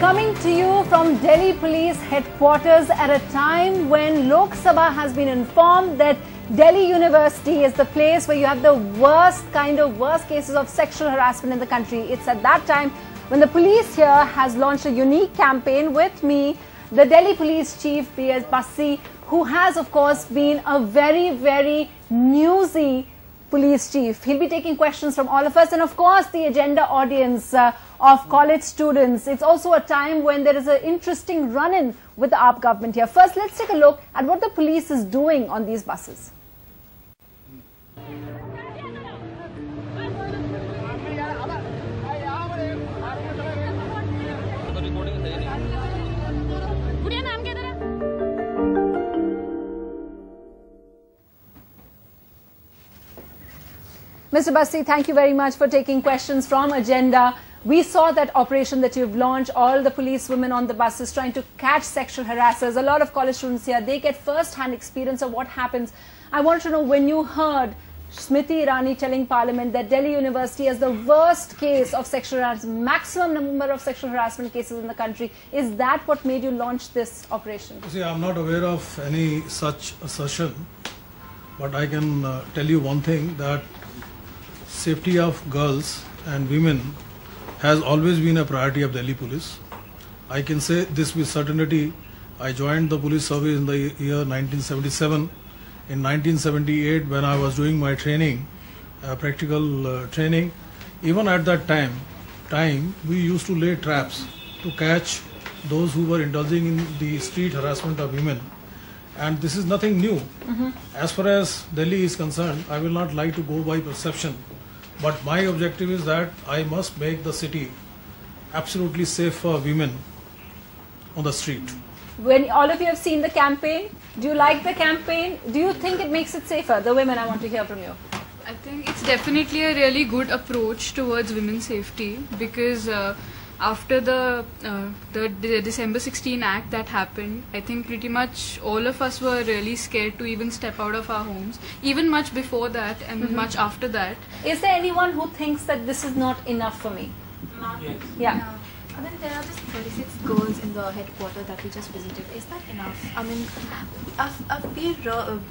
Coming to you from Delhi Police headquarters at a time when Lok Sabha has been informed that Delhi University is the place where you have the worst cases of sexual harassment in the country. It's at that time when the police here has launched a unique campaign. With me, the Delhi Police Chief BS Bassi, who has of course been a very newsy police chief. He'll be taking questions from all of us and of course the agenda audience of college students. It's also a time when there is an interesting run-in with the AAP government here. First, let's take a look at what the police is doing on these buses. Mr. Bassi, thank you very much for taking questions from Agenda. We saw that operation that you've launched, all the police women on the buses trying to catch sexual harassers. A lot of college students here, they get first-hand experience of what happens. I want to know, when you heard Smriti Irani telling Parliament that Delhi University has the worst case of sexual harassment, maximum number of sexual harassment cases in the country, is that what made you launch this operation? See, I'm not aware of any such assertion, but I can tell you one thing, that safety of girls and women has always been a priority of Delhi Police. I can say this with certainty. I joined the police service in the year 1977. In 1978, when I was doing my training, practical training, even at that time we used to lay traps to catch those who were indulging in the street harassment of women. And this is nothing new. As far as Delhi is concerned, I will not like to go by perception. But my objective is that I must make the city absolutely safe for women on the street. When all of you have seen the campaign, do you like the campaign? Do you think it makes it safer? The women, I want to hear from you. I think it's definitely a really good approach towards women's safety, because after the December 16 act that happened, I think pretty much all of us were really scared to even step out of our homes, even much before that and much after that. Is there anyone who thinks that this is not enough for me? Yes. Yeah. I mean, there are just 36 girls in the headquarters that we just visited. Is that enough? I mean,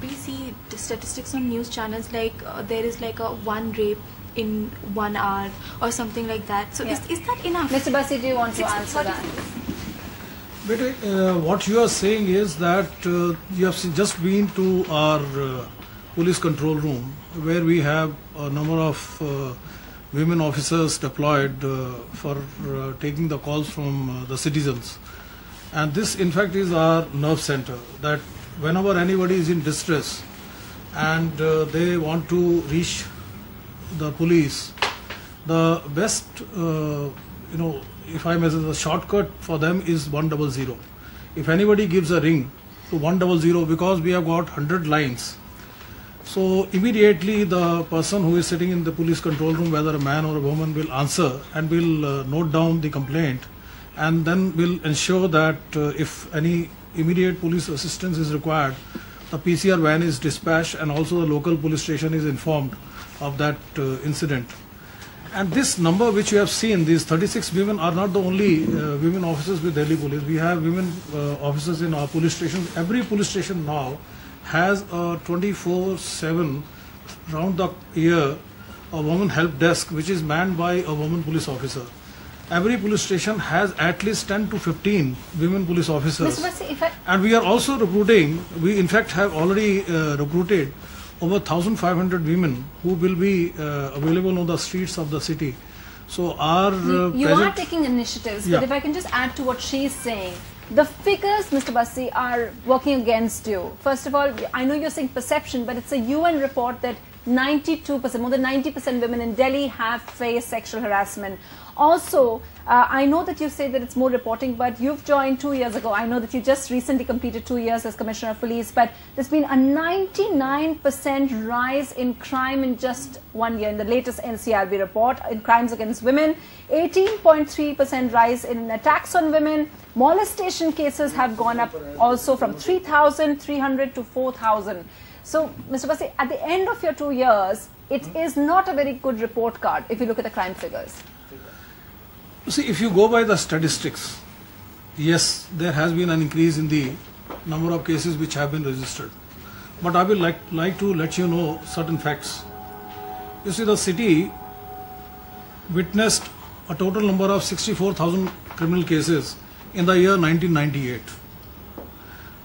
we see the statistics on news channels like there is like one rape in 1 hour or something like that. So is that enough? Mr. Bassi, do you want to answer that? But what you are saying is that you have just been to our police control room, where we have a number of women officers deployed for taking the calls from the citizens. And this in fact is our nerve center, that whenever anybody is in distress and they want to reach the police, the best if I may say, the shortcut for them is 100. If anybody gives a ring to 100, because we have got 100 lines, so immediately the person who is sitting in the police control room, whether a man or a woman, will answer and will note down the complaint, and then will ensure that if any immediate police assistance is required, the PCR van is dispatched and also the local police station is informed of that incident. And this number which you have seen, these 36 women, are not the only women officers with Delhi Police. We have women officers in our police station. Every police station now has a 24/7 round the year a woman help desk, which is manned by a woman police officer. Every police station has at least 10 to 15 women police officers. Mr. Bassi, and we are also recruiting, we in fact have already recruited over 1,500 women who will be available on the streets of the city. So our you are taking initiatives, but if I can just add to what she's saying, the figures, Mr. Bassi, are working against you. First of all, I know you're saying perception, but it's a UN report that 92%, more than 90% women in Delhi have faced sexual harassment. Also, I know that you say that it's more reporting, but you've joined 2 years ago. I know that you just recently completed 2 years as Commissioner of Police, but there's been a 99% rise in crime in just 1 year. In the latest NCRB report, in crimes against women, 18.3% rise in attacks on women. Molestation cases have gone up also from 3,300 to 4,000. So, Mr. Bassi, at the end of your 2 years, it is not a very good report card if you look at the crime figures. See, if you go by the statistics, yes, there has been an increase in the number of cases which have been registered. But I will like to let you know certain facts. You see, the city witnessed a total number of 64,000 criminal cases in the year 1998.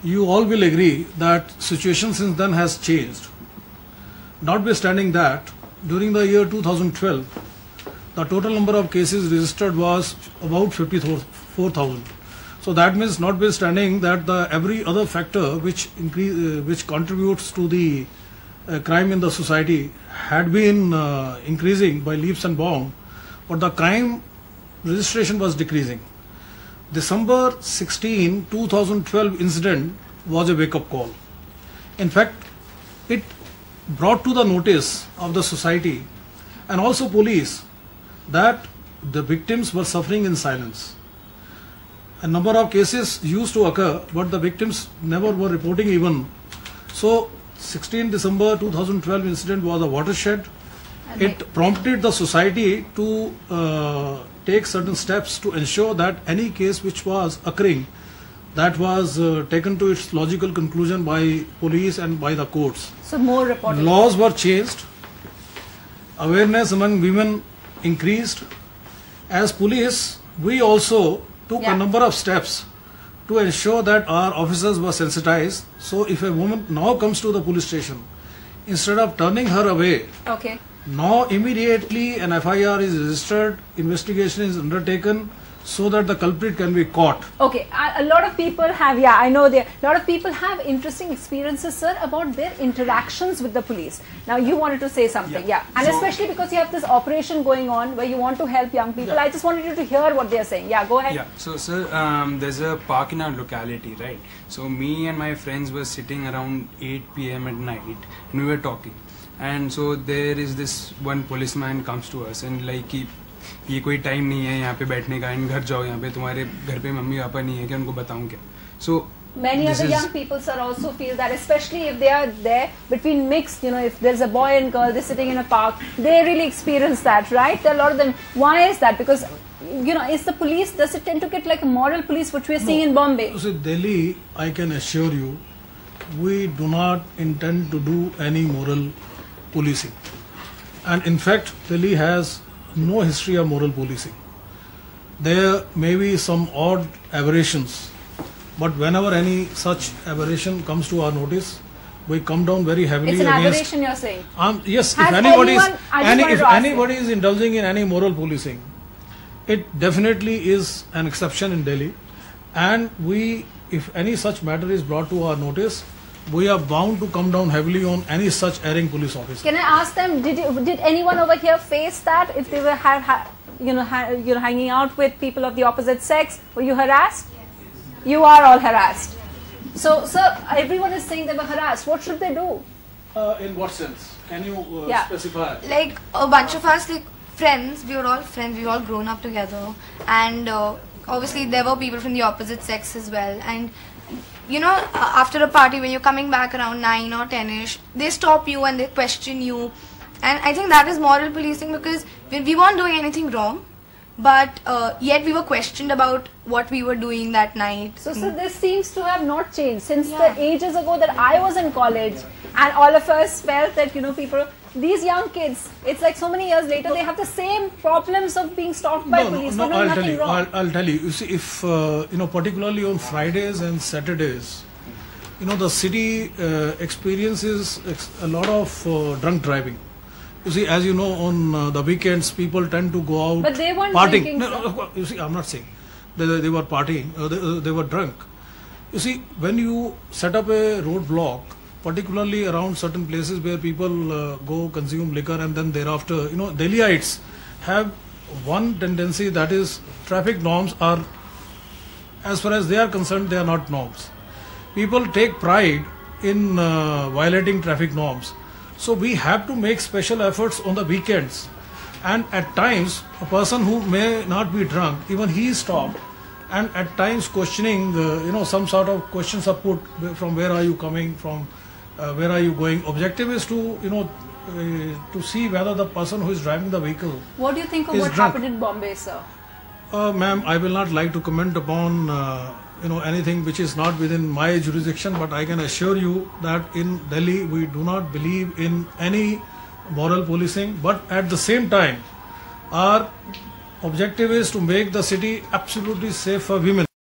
You all will agree that situation since then has changed. Notwithstanding that, during the year 2012, the total number of cases registered was about 54,000. So that means, notwithstanding that every other factor which contributes to the crime in the society had been increasing by leaps and bounds, but the crime registration was decreasing. December 16, 2012 incident was a wake-up call. In fact, it brought to the notice of the society and also police that the victims were suffering in silence. A number of cases used to occur, but the victims never were reporting even. So 16 December 2012 incident was a watershed. It prompted the society to take certain steps to ensure that any case which was occurring, that was taken to its logical conclusion by police and by the courts. So more reporting. Laws were changed. Awareness among women increased. As police, we also took a number of steps to ensure that our officers were sensitized. So if a woman now comes to the police station, instead of turning her away, now immediately an FIR is registered, investigation is undertaken so that the culprit can be caught. Okay, a lot of people have, I know a lot of people have interesting experiences, sir, about their interactions with the police. Now you wanted to say something, and so, especially because you have this operation going on where you want to help young people. I just wanted you to hear what they are saying. Go ahead. So sir, there's a park in our locality, right? So me and my friends were sitting around 8 PM at night and we were talking. And so there is this one policeman comes to us and like ये कोई time नहीं है यहाँ पे बैठने का, इन घर जाओ, यहाँ पे तुम्हारे घर पे मम्मी पापा नहीं है क्या, उनको बताऊँ क्या? So many other young people, sir, also feel that, especially if they are there between mixed, if there's a boy and girl, they're sitting in a park, they really experience that, right? There are a lot of them. Why is that? Because is the police, does it tend to get like a moral police, which we are seeing in Bombay? So Delhi, I can assure you, we do not intend to do any moral policing. And in fact, Delhi has no history of moral policing. There may be some odd aberrations, but whenever any such aberration comes to our notice, we come down very heavily against... It's an aberration, you're saying? Yes, if anybody is indulging in any moral policing, it definitely is an exception in Delhi. And if any such matter is brought to our notice, we are bound to come down heavily on any such erring police officer. Can I ask them, did anyone over here face that? If they were hanging out with people of the opposite sex, were you harassed? Yes. You are all harassed. So, sir, everyone is saying they were harassed. What should they do? In what sense? Can you specify? Like a bunch of us, like friends, we were all friends, we were all grown up together, and obviously there were people from the opposite sex as well. And after a party, when you're coming back around 9 or 10ish, they stop you and they question you. And I think that is moral policing, because we weren't doing anything wrong, but yet we were questioned about what we were doing that night. So this seems to have not changed since the ages ago that I was in college, and all of us felt that these young kids, it's like so many years later, they have the same problems of being stopped by police. No, I'll tell you. You see, if particularly on Fridays and Saturdays, the city experiences a lot of drunk driving. You see, as you know, on the weekends, people tend to go out. But they weren't partying. drinking. No, you see, I'm not saying they were partying. They were drunk. You see, when you set up a roadblock, particularly around certain places where people go consume liquor, and then thereafter, Delhiites have one tendency, that is traffic norms are, as far as they are concerned, they are not norms. People take pride in violating traffic norms. So we have to make special efforts on the weekends, and at times a person who may not be drunk, even he is stopped, and at times questioning, some sort of questions are put, from where are you coming from, where are you going. Objective is to to see whether the person who is driving the vehicle. What do you think of what happened in Bombay, sir? Ma'am, I will not like to comment upon anything which is not within my jurisdiction, but I can assure you that in Delhi we do not believe in any moral policing, but at the same time our objective is to make the city absolutely safe for women.